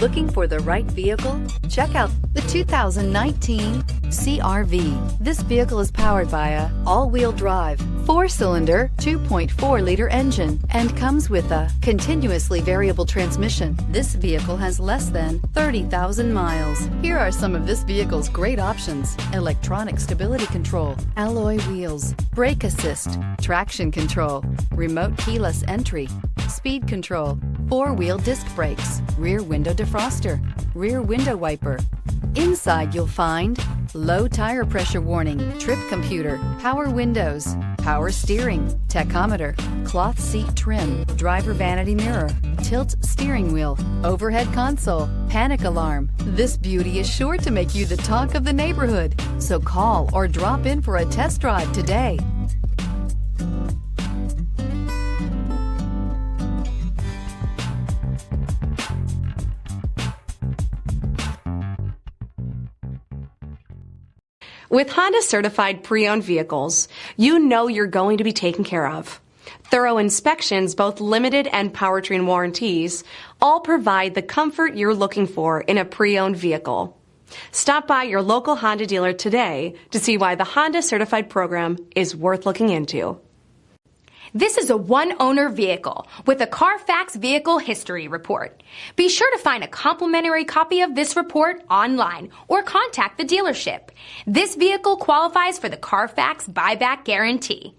Looking for the right vehicle? Check out the 2019 CR-V. This vehicle is powered by a all-wheel drive, 4-cylinder, 2.4-liter engine and comes with a continuously variable transmission. This vehicle has less than 30,000 miles. Here are some of this vehicle's great options: electronic stability control, alloy wheels, brake assist, traction control, remote keyless entry, speed control, 4-wheel disc brakes, rear window defroster, rear window wiper. Inside you'll find low tire pressure warning, trip computer, power windows, power steering, tachometer, cloth seat trim, driver vanity mirror, tilt steering wheel, overhead console, panic alarm. This beauty is sure to make you the talk of the neighborhood. So call or drop in for a test drive today. With Honda certified pre-owned vehicles, you know you're going to be taken care of. Thorough inspections, both limited and powertrain warranties, all provide the comfort you're looking for in a pre-owned vehicle. Stop by your local Honda dealer today to see why the Honda certified program is worth looking into. This is a one-owner vehicle with a CARFAX Vehicle History Report. Be sure to find a complimentary copy of this report online or contact the dealership. This vehicle qualifies for the CARFAX Buyback Guarantee.